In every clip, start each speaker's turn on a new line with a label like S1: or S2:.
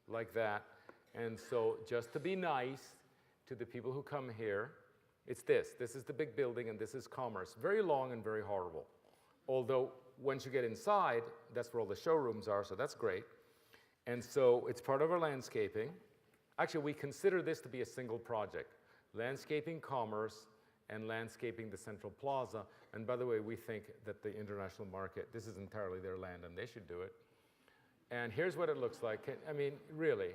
S1: like that. And so just to be nice to the people who come here, it's this. This is the big building, and this is Commerce. Very long and very horrible. Although once you get inside, that's where all the showrooms are, so that's great. And so it's part of our landscaping. Actually, we consider this to be a single project. Landscaping Commerce and landscaping the Central Plaza. And by the way, we think that the international market, this is entirely their land and they should do it. And here's what it looks like. I mean, really,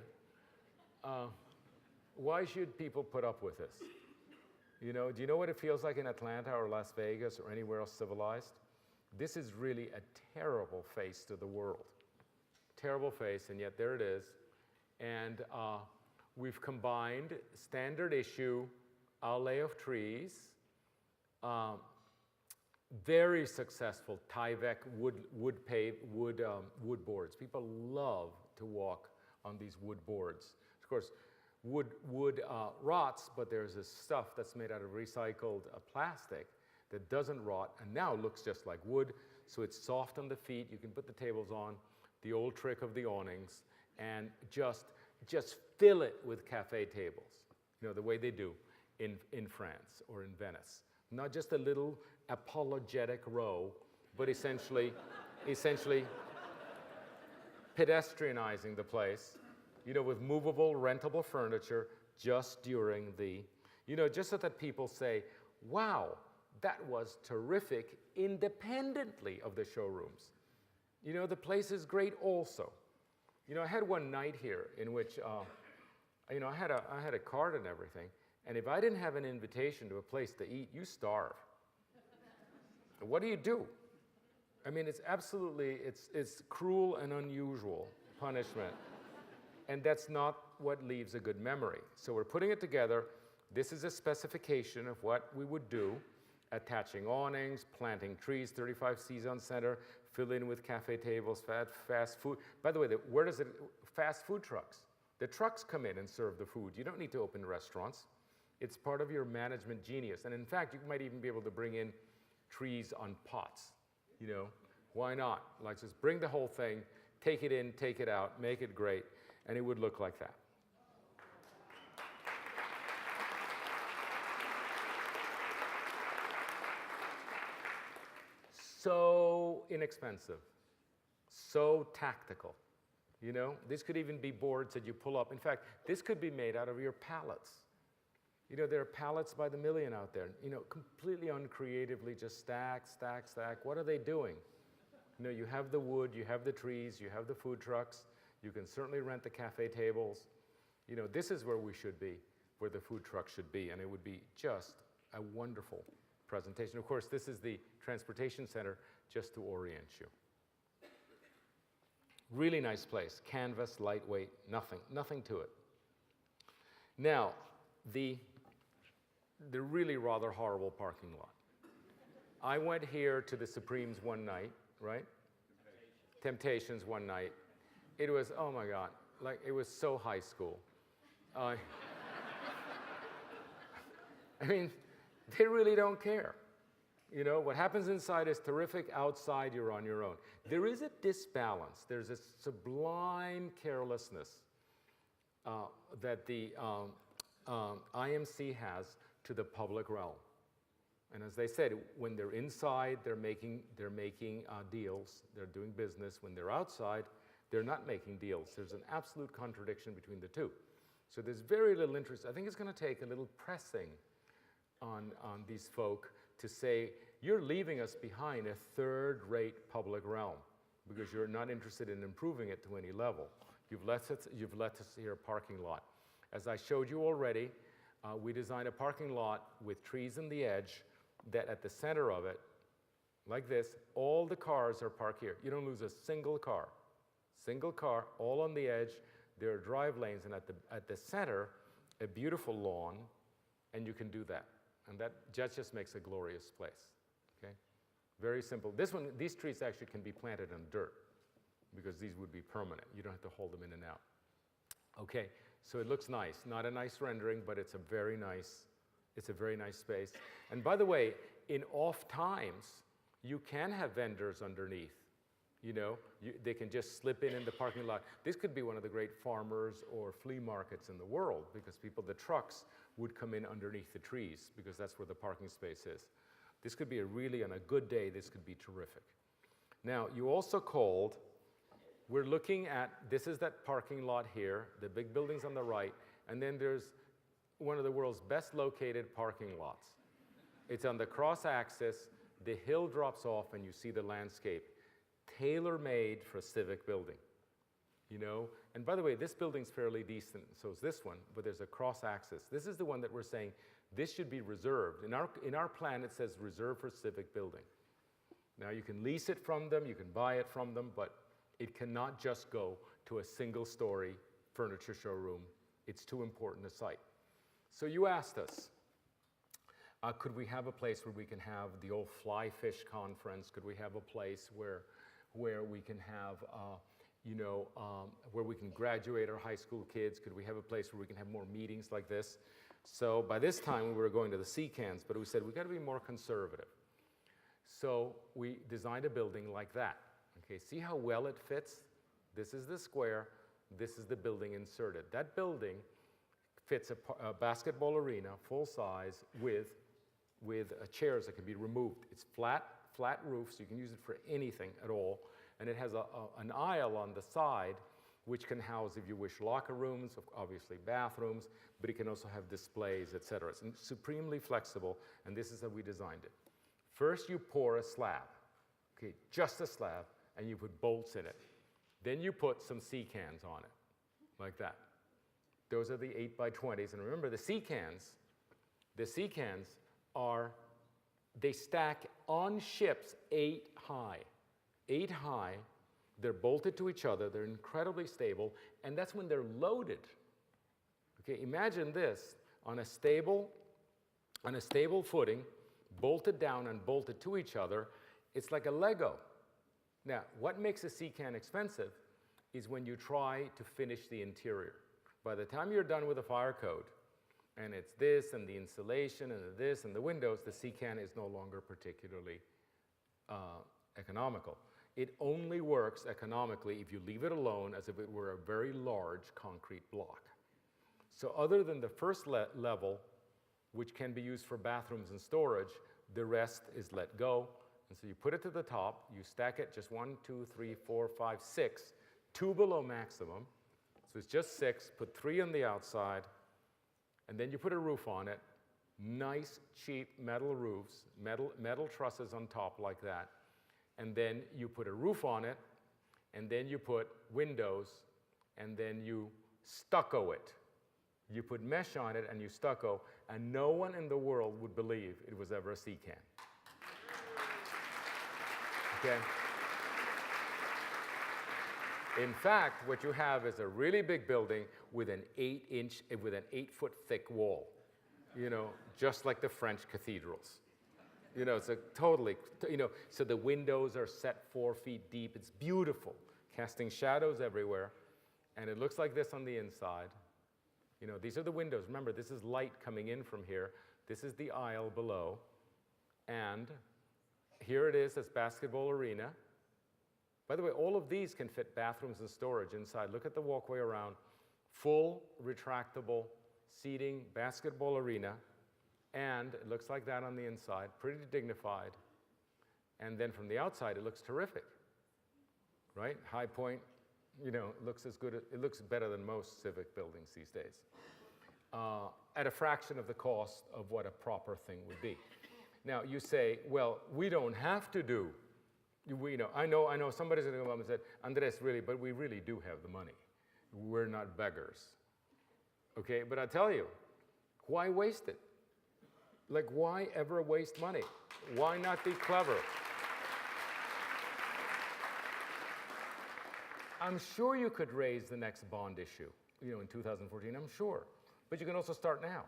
S1: why should people put up with this? You know, do you know what it feels like in Atlanta or Las Vegas or anywhere else civilized? This is really a terrible face to the world. Terrible face, and yet there it is. And we've combined standard issue outlay of trees, very successful Tyvek wood boards. People love to walk on these wood boards. Of course, wood rots, but there's this stuff that's made out of recycled plastic that doesn't rot and now looks just like wood. So it's soft on the feet. You can put the tables on, the old trick of the awnings, and just fill it with cafe tables, you know, the way they do in France or in Venice. Not just a little apologetic row, but essentially pedestrianizing the place, you know, with movable, rentable furniture just during the, you know, just so that people say, wow, that was terrific independently of the showrooms. You know, the place is great also. You know, I had one night here in which, you know, I had a card and everything, and if I didn't have an invitation to a place to eat, you starve. What do? I mean, it's absolutely, it's cruel and unusual punishment. And that's not what leaves a good memory. So we're putting it together. This is a specification of what we would do: attaching awnings, planting trees, 35 Season Center, fill in with cafe tables, fast food. By the way, where does it, fast food trucks? The trucks come in and serve the food. You don't need to open restaurants. It's part of your management genius. And in fact, you might even be able to bring in trees on pots. You know, why not? Like, just bring the whole thing, take it in, take it out, make it great, and it would look like that. So inexpensive, so tactical. You know, this could even be boards that you pull up. In fact, this could be made out of your pallets. You know, there are pallets by the million out there, you know, completely uncreatively, just stack, stack, stack. What are they doing? You know, you have the wood, you have the trees, you have the food trucks. You can certainly rent the cafe tables. You know, this is where we should be, where the food truck should be, and it would be just a wonderful presentation. Of course, this is the transportation center, just to orient you. Really nice place. Canvas, lightweight, nothing to it. Now, the really rather horrible parking lot. I went here to the Supremes one night, right? Temptations one night. It was, oh my God, like it was so high school. I mean, they really don't care. You know, what happens inside is terrific, outside you're on your own. There is a disbalance. There's a sublime carelessness that the IMC has to the public realm. And as they said, when they're inside, they're making deals, they're doing business. When they're outside, they're not making deals. There's an absolute contradiction between the two. So there's very little interest. I think it's going to take a little pressing on these folk to say, you're leaving us behind a third-rate public realm because you're not interested in improving it to any level. You've let us here a parking lot. As I showed you already, we designed a parking lot with trees on the edge that at the center of it, like this, all the cars are parked here. You don't lose a single car. Single car, all on the edge. There are drive lanes, and at the center, a beautiful lawn, and you can do that. And that just makes a glorious place, okay? Very simple. These trees actually can be planted in dirt because these would be permanent. You don't have to hold them in and out. Okay, so it looks nice. Not a nice rendering, but it's a very nice space. And by the way, in off times, you can have vendors underneath. They can just slip in the parking lot. This could be one of the great farmers or flea markets in the world because the trucks would come in underneath the trees because that's where the parking space is. This could be on a good day, this could be terrific. Now, you also called, we're looking at, this is that parking lot here, the big buildings on the right, and then there's one of the world's best located parking lots. It's on the cross axis, the hill drops off, and you see the landscape. Tailor-made for a civic building, And by the way, this building's fairly decent, so is this one, but there's a cross axis. This is the one that we're saying, this should be reserved. In our plan, it says reserved for civic building. Now, you can lease it from them, you can buy it from them, but it cannot just go to a single-story furniture showroom. It's too important a site. So you asked us, could we have a place where we can have the old fly fish conference? Could we have a place where we can have, where we can graduate our high school kids? Could we have a place where we can have more meetings like this? So by this time, we were going to the Secans, but we said, we've got to be more conservative. So we designed a building like that. Okay, see how well it fits? This is the square, this is the building inserted. That building fits a basketball arena, full size, with chairs that can be removed. It's flat roof, so you can use it for anything at all. And it has an aisle on the side, which can house, if you wish, locker rooms, obviously bathrooms, but it can also have displays, etc. It's supremely flexible, and this is how we designed it. First, you pour a slab, okay, just a slab, and you put bolts in it. Then you put some Secans on it, like that. Those are the 8x20s, and remember the Secans they stack on ships 8 high. 8 high, they're bolted to each other, they're incredibly stable, and that's when they're loaded. Okay, imagine this, on a stable footing, bolted down and bolted to each other, it's like a Lego. Now, what makes a Secan expensive is when you try to finish the interior. By the time you're done with the fire code, and it's this and the insulation and this and the windows, the Secan is no longer particularly economical. It only works economically if you leave it alone as if it were a very large concrete block. So other than the first level, which can be used for bathrooms and storage, the rest is let go. And so you put it to the top, you stack it just 1, 2, 3, 4, 5, 6, 2 below maximum. So it's just 6, put 3 on the outside, and then you put a roof on it. Nice, cheap metal roofs, metal trusses on top like that. And then you put a roof on it, and then you put windows, and then you stucco it. You put mesh on it and you stucco, and no one in the world would believe it was ever a Secan. Okay? In fact, what you have is a really big building with an 8-foot thick wall, just like the French cathedrals. It's a totally, so the windows are set 4 feet deep. It's beautiful, casting shadows everywhere, and it looks like this on the inside. These are the windows. Remember, this is light coming in from here. This is the aisle below, and here it is, this basketball arena. By the way, all of these can fit bathrooms and storage inside. Look at the walkway around. Full retractable seating, basketball arena, and it looks like that on the inside, pretty dignified. And then from the outside, it looks terrific, right? High Point, it looks as good, it looks better than most civic buildings these days, at a fraction of the cost of what a proper thing would be. Now, you say, well, we don't have to do. I know somebody's going to come up and say, Andres, really, but we really do have the money. We're not beggars. Okay, but I tell you, why waste it? Like, why ever waste money? Why not be clever? I'm sure you could raise the next bond issue, in 2014, I'm sure. But you can also start now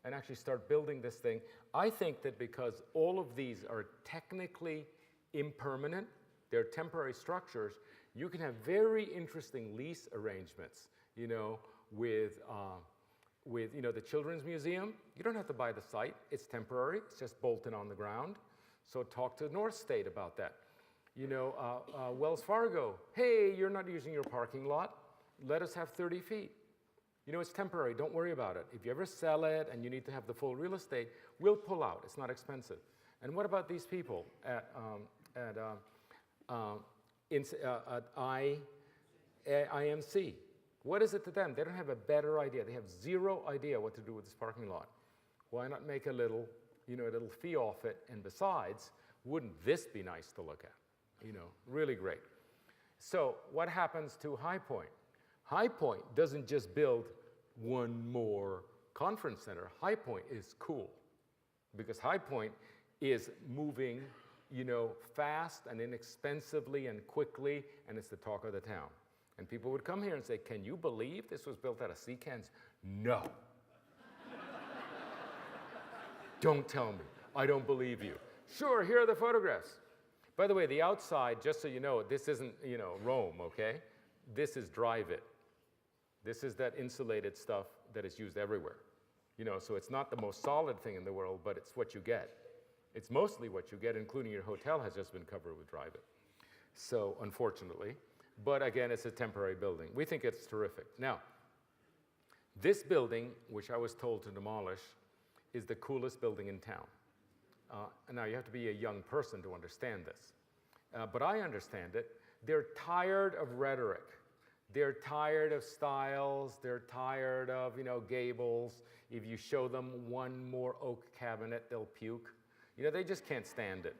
S1: and actually start building this thing. I think that because all of these are technically impermanent, they're temporary structures, you can have very interesting lease arrangements, with the Children's Museum. You don't have to buy the site, it's temporary, it's just bolted on the ground. So talk to North State about that. Wells Fargo, hey, you're not using your parking lot. Let us have 30 feet. It's temporary. Don't worry about it. If you ever sell it and you need to have the full real estate, we'll pull out. It's not expensive. And what about these people at IMC? What is it to them? They don't have a better idea. They have zero idea what to do with this parking lot. Why not make a little fee off it? And besides, wouldn't this be nice to look at? Really great. So what happens to High Point? High Point doesn't just build one more conference center. High Point is cool because High Point is moving, fast and inexpensively and quickly, and it's the talk of the town. And people would come here and say, can you believe this was built out of sea cans? No. Don't tell me. I don't believe you. Sure, here are the photographs. By the way, the outside, just so you know, this isn't, Rome, okay? This is Dryvit. This is that insulated stuff that is used everywhere. So it's not the most solid thing in the world, but it's what you get. It's mostly what you get, including your hotel has just been covered with Dryvit. So, unfortunately. But again, it's a temporary building. We think it's terrific. Now, this building, which I was told to demolish, is the coolest building in town. Now, you have to be a young person to understand this. But I understand it. They're tired of rhetoric. They're tired of styles. They're tired of, gables. If you show them one more oak cabinet, they'll puke. They just can't stand it.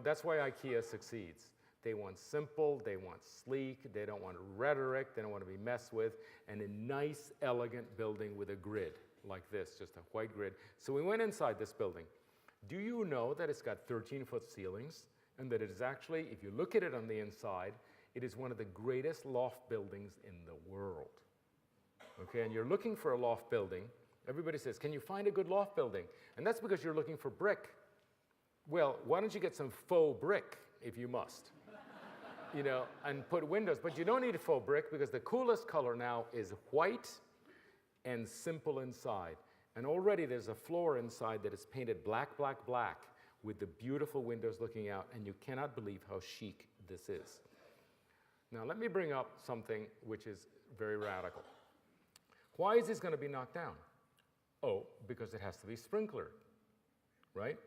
S1: That's why IKEA succeeds. They want simple, they want sleek, they don't want rhetoric, they don't want to be messed with, and a nice, elegant building with a grid like this, just a white grid. So we went inside this building. Do you know that it's got 13-foot ceilings, and that it is actually, if you look at it on the inside, it is one of the greatest loft buildings in the world? Okay, and you're looking for a loft building. Everybody says, can you find a good loft building? And that's because you're looking for brick. Well, why don't you get some faux brick, if you must? And put windows. But you don't need a faux brick because the coolest color now is white and simple inside. And already there's a floor inside that is painted black, black, black with the beautiful windows looking out, and you cannot believe how chic this is. Now let me bring up something which is very radical. Why is this going to be knocked down? Oh, because it has to be sprinklered, right?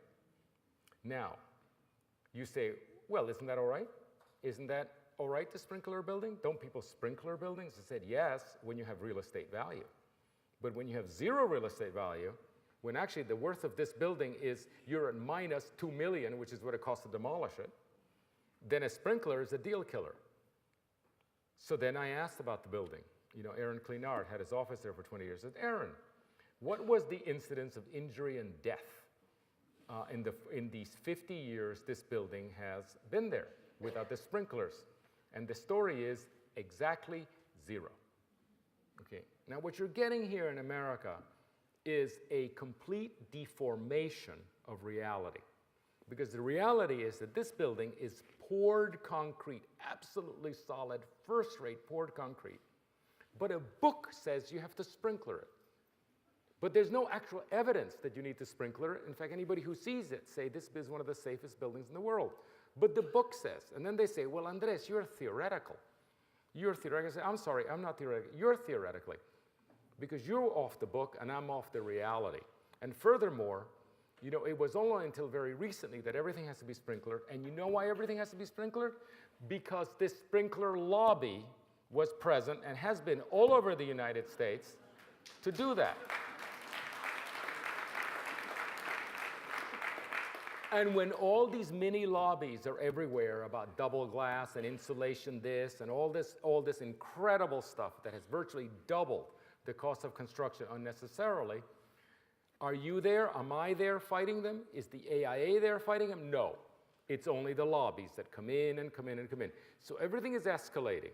S1: Now, you say, well, isn't that all right? Isn't that all right to sprinkler a building? Don't people sprinkler buildings? I said, yes, when you have real estate value. But when you have zero real estate value, when actually the worth of this building is you're at minus $2 million, which is what it costs to demolish it, then a sprinkler is a deal killer. So then I asked about the building. Aaron Clinard had his office there for 20 years. I said, Aaron, what was the incidence of injury and death in these 50 years this building has been there without the sprinklers? And the story is exactly zero. Okay. Now what you're getting here in America is a complete deformation of reality. Because the reality is that this building is poured concrete, absolutely solid, first-rate poured concrete. But a book says you have to sprinkler it. But there's no actual evidence that you need to sprinkler it. In fact, anybody who sees it say this is one of the safest buildings in the world. But the book says, and then they say, well, Andres, you're theoretical. You're theoretical. I say, I'm sorry, I'm not theoretical. You're theoretically. Because you're off the book and I'm off the reality. And furthermore, it was only until very recently that everything has to be sprinklered. And you know why everything has to be sprinklered? Because this sprinkler lobby was present and has been all over the United States to do that. And when all these mini lobbies are everywhere about double glass and insulation this and all this incredible stuff that has virtually doubled the cost of construction unnecessarily, are you there? Am I there fighting them? Is the AIA there fighting them? No. It's only the lobbies that come in and come in and come in. So everything is escalating.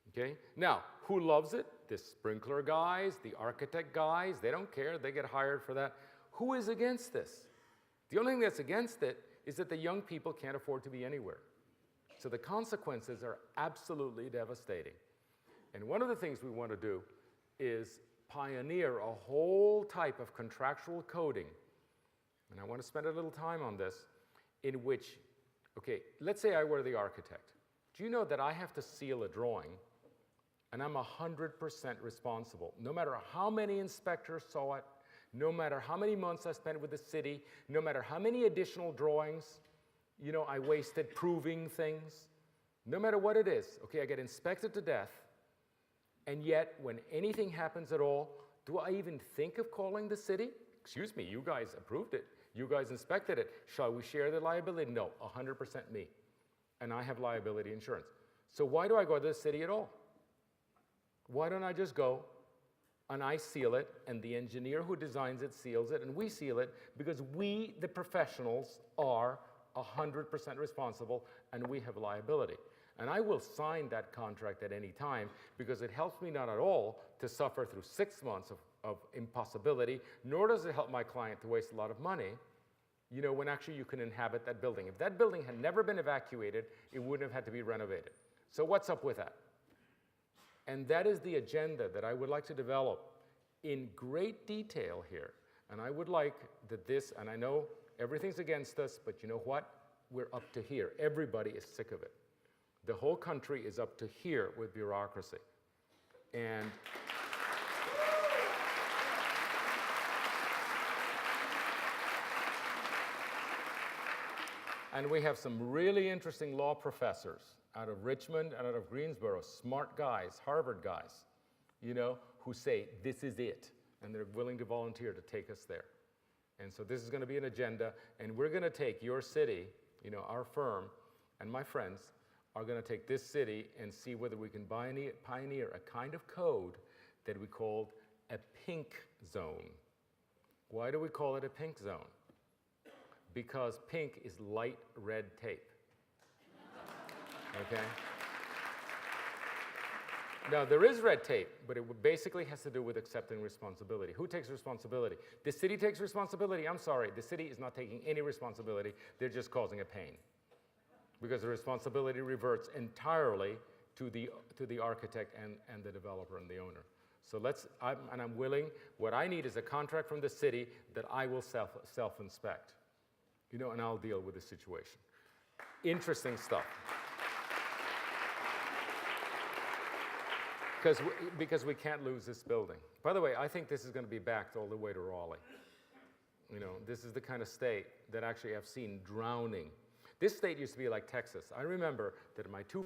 S1: Okay? Now, who loves it? The sprinkler guys, the architect guys, they don't care. They get hired for that. Who is against this? The only thing that's against it is that the young people can't afford to be anywhere. So the consequences are absolutely devastating. And one of the things we want to do is pioneer a whole type of contractual coding, and I want to spend a little time on this, in which Okay, let's say I were the architect. Do you know that I have to seal a drawing and I'm 100% responsible? No matter how many inspectors saw it, no matter how many months I spent with the city, no matter how many additional drawings, I wasted proving things, no matter what it is, okay, I get inspected to death, and yet when anything happens at all, do I even think of calling the city? Excuse me, you guys approved it. You guys inspected it. Shall we share the liability? No, 100% me. And I have liability insurance. So why do I go to the city at all? Why don't I just go and I seal it, and the engineer who designs it seals it, and we seal it, because we, the professionals, are 100% responsible, and we have liability. And I will sign that contract at any time, because it helps me not at all to suffer through 6 months of impossibility, nor does it help my client to waste a lot of money, when actually you can inhabit that building. If that building had never been evacuated, it wouldn't have had to be renovated. So what's up with that? And that is the agenda that I would like to develop in great detail here. And I would like that this, and I know everything's against us, but you know what? We're up to here. Everybody is sick of it. The whole country is up to here with bureaucracy. And we have some really interesting law professors out of Richmond and out of Greensboro, smart guys, Harvard guys, who say, this is it. And they're willing to volunteer to take us there. And so this is going to be an agenda, and we're going to take your city, our firm, and my friends are going to take this city and see whether we can pioneer a kind of code that we called a pink zone. Why do we call it a pink zone? Because pink is light red tape. Okay? Now, there is red tape, but it basically has to do with accepting responsibility. Who takes responsibility? The city takes responsibility. I'm sorry, the city is not taking any responsibility. They're just causing a pain, because the responsibility reverts entirely to the architect and the developer and the owner. So I'm willing, what I need is a contract from the city that I will self-inspect, and I'll deal with the situation. Interesting stuff. Because we can't lose this building. By the way, I think this is going to be backed all the way to Raleigh. This is the kind of state that actually I've seen drowning. This state used to be like Texas. I remember that my two